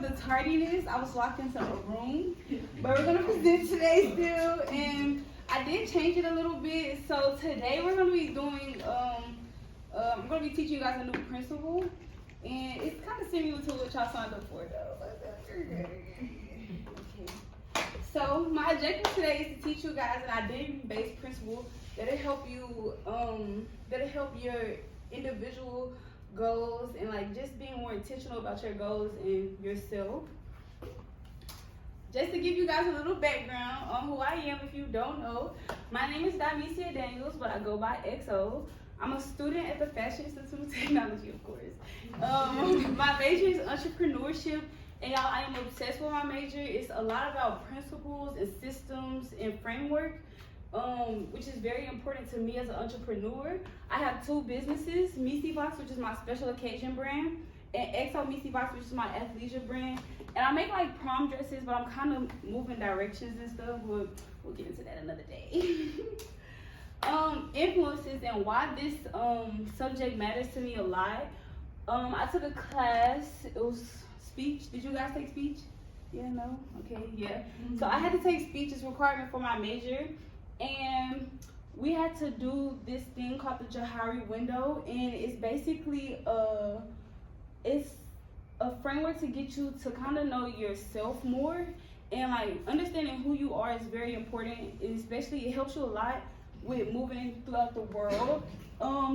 the tardiness. I was locked into a room, but we're gonna present today still, and I did change it a little bit. So today we're gonna be doing, I'm gonna be teaching you guys a new principle, and it's kind of similar to what y'all signed up for though. Okay. So my objective today is to teach you guys an identity-based principle that'll help you, that'll help your individual goals and like just being more intentional about your goals and yourself. Just to give you guys a little background on who I am if you don't know, my name is Damicia Daniels, but I go by XO. I'm a student at the Fashion Institute of Technology, of course. My major is entrepreneurship, and y'all, I am obsessed with my major. It's a lot about principles and systems and framework, which is very important to me as an entrepreneur. I have two businesses, Missy Box, which is my special occasion brand, and XO Missy Box, which is my athleisure brand. And I make like prom dresses, but I'm kind of moving directions and stuff. We'll get into that another day. Influences and why this subject matters to me a lot. I took a class, it was speech. Did you guys take speech? Yeah, no? Okay, yeah. So I had to take speech as requirement for my major. And we had to do this thing called the Johari window, and it's basically it's a framework to get you to kind of know yourself more, and like understanding who you are is very important, and especially it helps you a lot with moving throughout the world.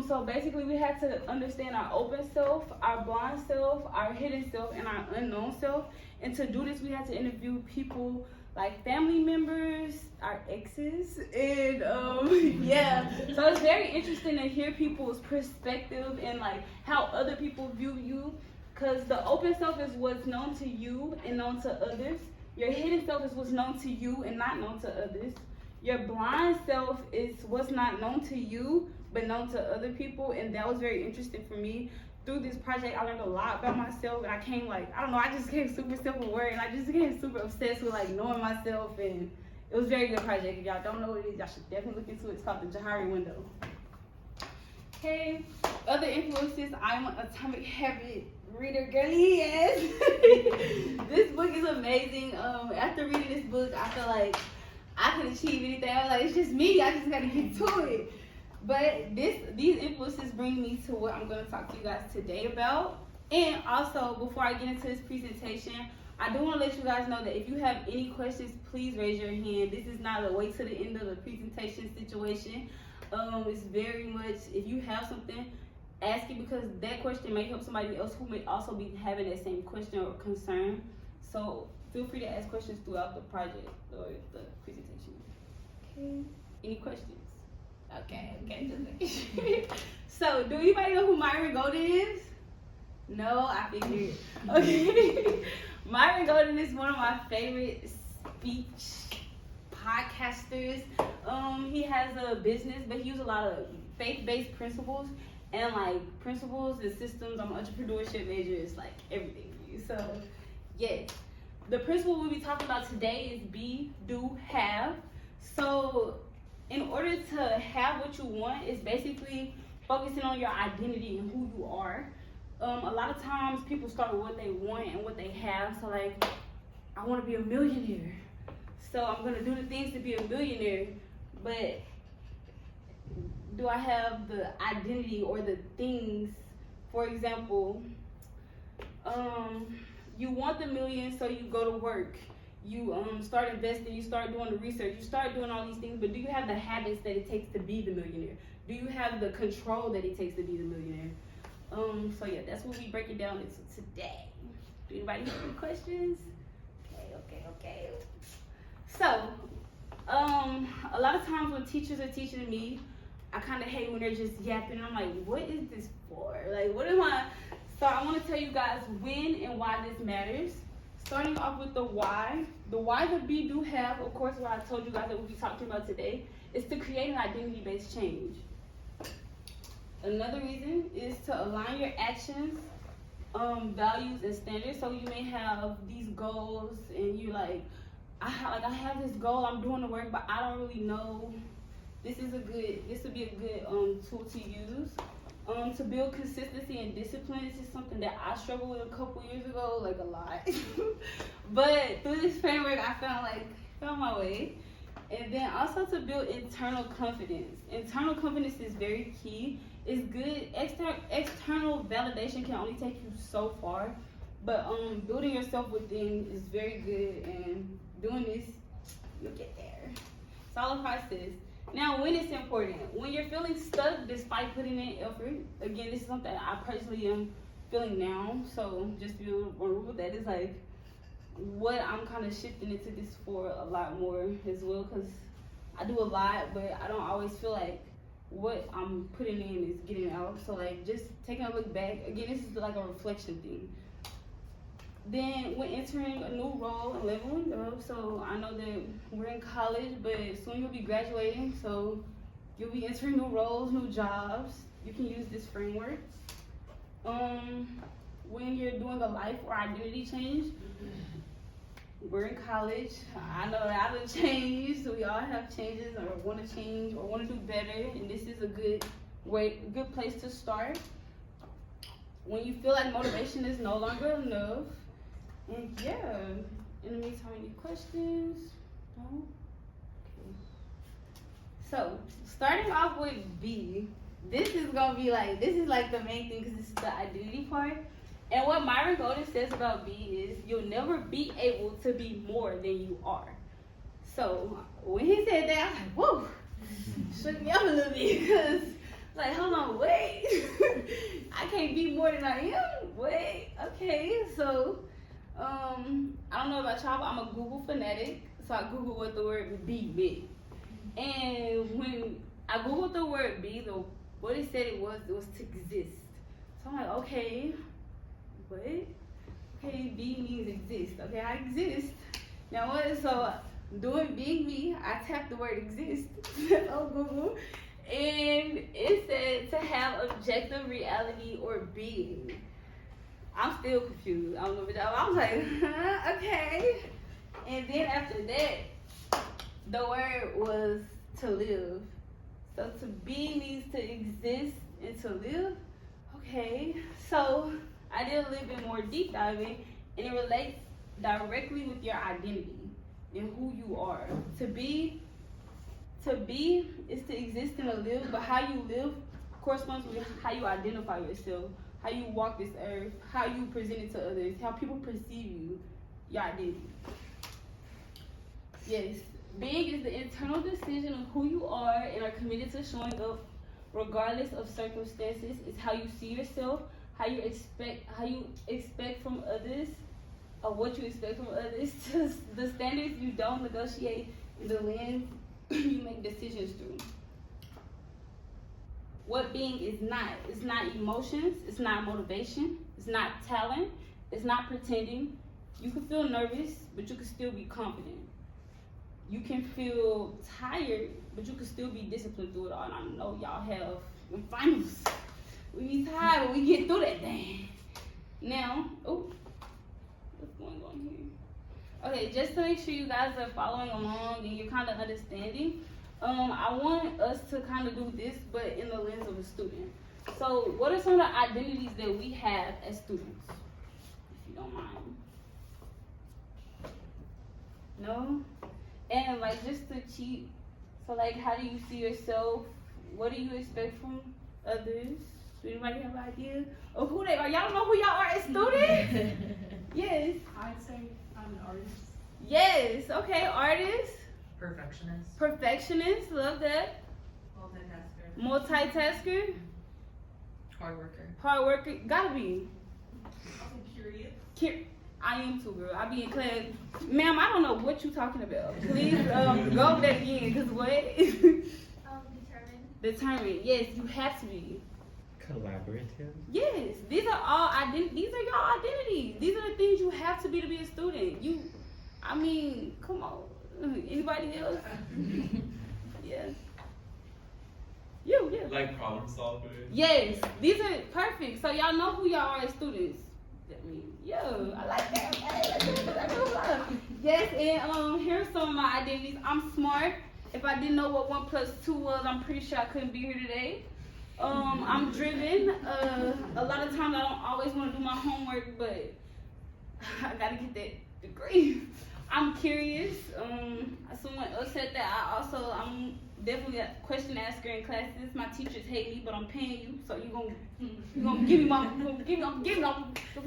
So basically we had to understand our open self, our blind self, our hidden self, and our unknown self. And to do this, we had to interview people like family members, our exes, and yeah. So it's very interesting to hear people's perspective and like how other people view you, because the open self is what's known to you and known to others. Your hidden self is what's known to you and not known to others. Your blind self is what's not known to you but known to other people, and that was very interesting for me. Through this project, I learned a lot about myself, and I came like, I don't know, I just became super self-aware, and I just became super obsessed with like knowing myself, and it was a very good project. If y'all don't know what it is, y'all should definitely look into it. It's called the Johari window. Okay, other influences, I'm an Atomic Habit reader, girly, yes. This book is amazing. After reading this book, I feel like I can achieve anything. I was like, it's just me, I just gotta get to it. But these influences bring me to what I'm going to talk to you guys today about. And also, before I get into this presentation, I do want to let you guys know that if you have any questions, please raise your hand. This is not a wait to the end of the presentation situation. It's very much, if you have something, ask it, because that question may help somebody else who may also be having that same question or concern. So feel free to ask questions throughout the project or the presentation. Okay, any questions? Okay. So, do anybody know who Myron Golden is? No, I figured. Okay. Myron Golden is one of my favorite speech podcasters. He has a business, but he uses a lot of faith-based principles and like principles and systems. I'm an entrepreneurship major. It's like everything for you. So, yes. The principle we'll be talking about today is be, do, have. So, in order to have what you want, is basically focusing on your identity and who you are. A lot of times people start with what they want and what they have. So like, I want to be a millionaire, so I'm going to do the things to be a millionaire. But do I have the identity or the things? For example, you want the million, so you go to work. You start investing, you start doing the research, you start doing all these things, but do you have the habits that it takes to be the millionaire? Do you have the control that it takes to be the millionaire? So yeah, that's what we break it down into today. Do anybody have any questions? Okay. So, a lot of times when teachers are teaching me, I kind of hate when they're just yapping. I'm like, what is this for? Like, what am I? So I want to tell you guys when and why this matters. Starting off with the why. The why the be, do, have, of course, what I told you guys that we'll be talking about today, is to create an identity-based change. Another reason is to align your actions, values, and standards. So you may have these goals, and you're like, I have this goal, I'm doing the work, but I don't really know. This would be a good tool to use. To build consistency and discipline. This is something that I struggled with a couple years ago, like a lot. But through this framework, I found my way. And then also to build internal confidence. Internal confidence is very key. It's good. External validation can only take you so far, but building yourself within is very good. And doing this, you'll get there. It's all a process. Now, when it's important, when you're feeling stuck despite putting in effort, again, this is something I personally am feeling now. So just be vulnerable. That is like what I'm kind of shifting into this for a lot more as well, because I do a lot, but I don't always feel like what I'm putting in is getting out. So like just taking a look back, again, this is like a reflection thing. Then when entering a new role and leveling up, so I know that we're in college, but soon you'll be graduating, so you'll be entering new roles, new jobs. You can use this framework. When you're doing a life or identity change, we're in college. I know that I've changed. We all have changes or want to change or want to do better, and this is a good place to start. When you feel like motivation is no longer enough, and yeah. In the meantime, any questions? No? Okay. So starting off with B, this is like the main thing because this is the identity part. And what Myron Golden says about B is you'll never be able to be more than you are. So when he said that, I was like, whoa, shook me up a little bit because like, hold on, wait. I can't be more than I am. Wait, okay. So I don't know about y'all, but I'm a Google fanatic. So I Googled what the word be meant. And when I Googled the word be, what it said it was to exist. So I'm like, okay. What? Okay, be means exist. Okay, I exist. Now what? So doing being me, I tapped the word exist on Google, and it said to have objective reality or being. I'm still confused. I don't know what y'all. I was like, okay. And then after that, the word was to live. So to be means to exist and to live. Okay, so I did a little bit more deep diving, and it relates directly with your identity and who you are. To be is to exist and to live, but how you live corresponds with how you identify yourself, how you walk this earth, how you present it to others, how people perceive you, your identity. Yes, being is the internal decision of who you are and are committed to showing up regardless of circumstances. It's how you see yourself, how you expect from others, or what you expect from others, to the standards you don't negotiate, and the lens you make decisions through. What being is not. It's not emotions, it's not motivation, it's not talent, it's not pretending. You can feel nervous, but you can still be confident. You can feel tired, but you can still be disciplined through it all. And I know y'all have in finals. We be tired, but we get through that thing. Now, what's going on here? Okay, just to make sure you guys are following along and you're kind of understanding, I want us to kind of do this, but in the lens of a student. So, what are some of the identities that we have as students, if you don't mind? No? And like just to cheat, so like how do you see yourself? What do you expect from others? Do anybody have an idea of who they are? Y'all know who y'all are as students? Yes. I'd say I'm an artist. Yes, okay, artist. Perfectionist. Love that. Multitasker. Hard worker, gotta be. Curious. I am too, girl. I be in class. Ma'am, I don't know what you talking about. Please go over that again, because what? Determined. Yes, you have to be. Collaborative. Yes, these are all these are your identities. These are the things you have to be a student. Come on. Anybody else? Yeah. Yeah. Like problem solvers. Yes, these are perfect. So y'all know who y'all are as students. I like that. Yes, and here's some of my identities. I'm smart. If I didn't know what 1 + 2 was, I'm pretty sure I couldn't be here today. I'm driven. A lot of times I don't always want to do my homework, but I gotta get that degree. I'm curious. Someone else said that I'm definitely a question asker in classes. My teachers hate me, but I'm paying you, so you gonna give me my don't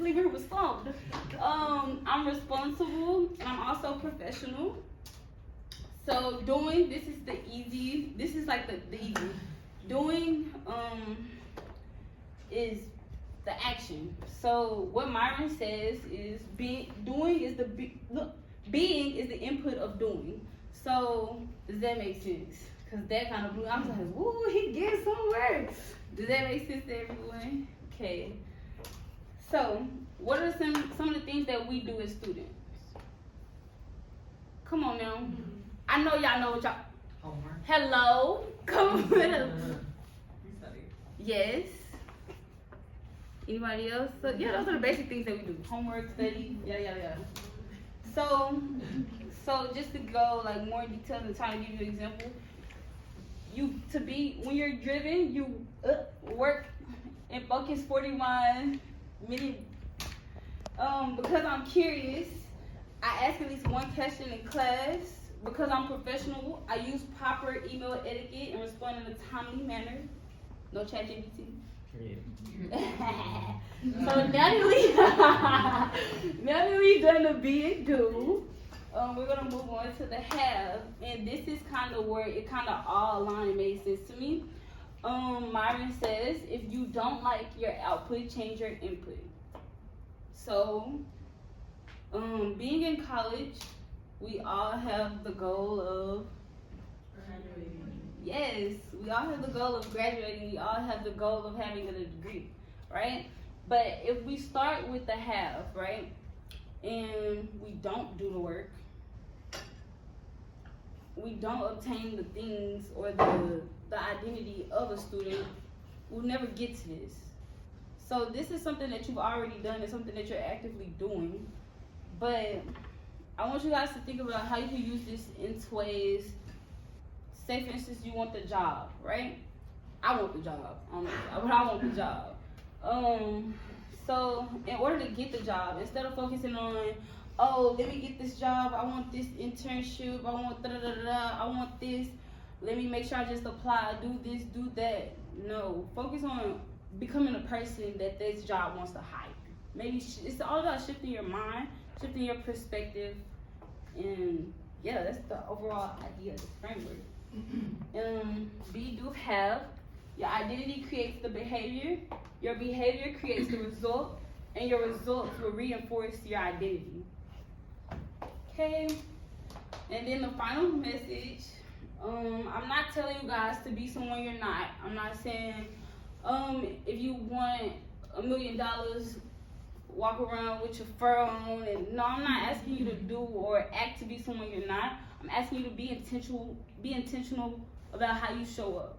leave me here with some. I'm responsible and I'm also professional. So doing, this is the easy. This is like the easy. Doing is the action. So what Myron says is being is the input of doing. So does that make sense? Cause that kind of blew. I'm like, woo, he gets somewhere. Does that make sense to everyone? Okay. So what are some of the things that we do as students? Come on now. I know y'all know what y'all. Homework. Hello. Come on. You study. Yes. Anybody else? So, yeah, those are the basic things that we do. Homework, study, yada yada yada. So just to go like more in detail and try to give you an example. When you're driven, you work and focus 41 minutes. Because I'm curious, I ask at least one question in class. Because I'm professional, I use proper email etiquette and respond in a timely manner. No ChatGPT. So now that we've done the be and do, we're gonna move on to the have, and this is kind of where it kind of all aligned and made sense to me. Myron says, if you don't like your output, change your input. So, being in college, we all have the goal of Graduating. Yes, we all have the goal of graduating. We all have the goal of having a degree, right? But if we start with the have, right, and we don't do the work, we don't obtain the things or the identity of a student, we'll never get to this. So this is something that you've already done. It's something that you're actively doing. But I want you guys to think about how you can use this in ways. Say, for instance, you want the job, right? I want the job. I don't know the job, but I want the job. So in order to get the job, instead of focusing on, oh, let me get this job, I want this internship, I want I want this, let me make sure I just apply, do this, do that. No, focus on becoming a person that this job wants to hire. Maybe it's all about shifting your mind, shifting your perspective, and yeah, that's the overall idea of this framework. Do have. Your identity creates the behavior. Your behavior creates the result, and your results will reinforce your identity. Okay. And then the final message. I'm not telling you guys to be someone you're not. I'm not saying if you want $1 million, walk around with your fur on. And no, I'm not asking you to do or act to be someone you're not. I'm asking you to be intentional about how you show up.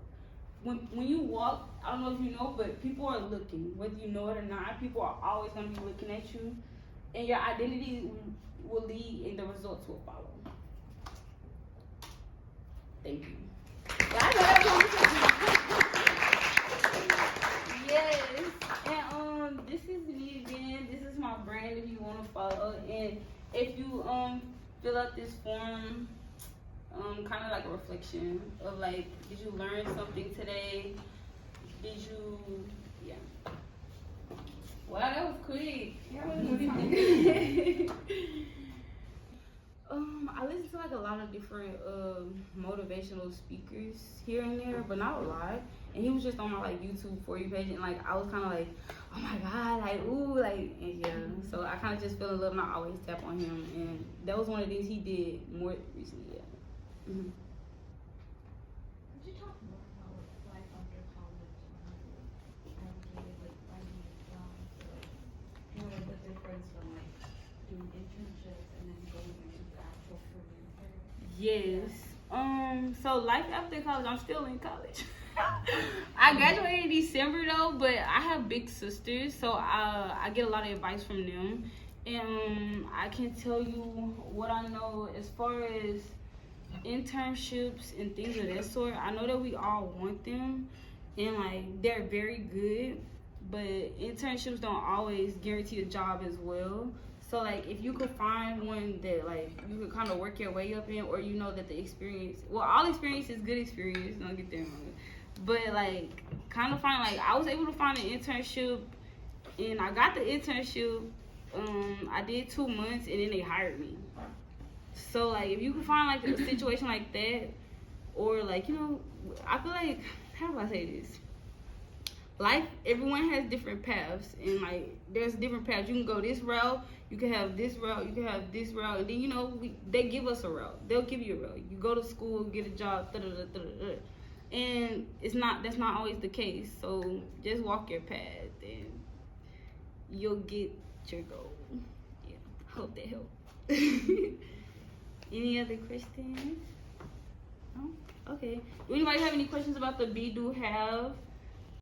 When you walk, I don't know if you know, but people are looking, whether you know it or not. People are always going to be looking at you, and your identity will lead, and the results will follow. Thank you. Yeah, I know that. Yes, and this is me again. This is my brand. If you want to follow, and if you fill out this form, kind of like a reflection of like, did you learn something today? Did you, yeah. Wow, that was quick. What do you think? I listen to like a lot of different motivational speakers here and there, but not a lot. And he was just on my like YouTube For You page, and like I was kind of like, oh my god, like ooh, like, and yeah. So I kind of just fell in love, and I always tap on him, and that was one of the things he did more recently. Yeah. Mm-hmm. Could you talk more about life after college and how you navigated like finding a job? So like, kind of like the difference from like doing internships and then going into the actual career part. Yes. So life after college, I'm still in college. I graduated in December though, but I have big sisters, so I get a lot of advice from them, and I can tell you what I know as far as internships and things of that sort. I know that we all want them, and like they're very good, but internships don't always guarantee a job as well. So like if you could find one that like you could kind of work your way up in, or you know that the experience, well, all experience is good experience, don't get that wrong, but like kind of find, like I was able to find an internship, and I got the internship. I did 2 months, and then they hired me. So like if you can find like a situation like that, or like, you know, I feel like, how do I say this? Life, everyone has different paths, and like there's different paths. You can go this route, you can have this route, you can have this route, and then, you know, they give us a route. They'll give you a route. You go to school, get a job, and that's not always the case. So just walk your path, and you'll get your goal. Yeah, hope that helped. Any other questions? No? Okay. Do anybody have any questions about the Be Do Have?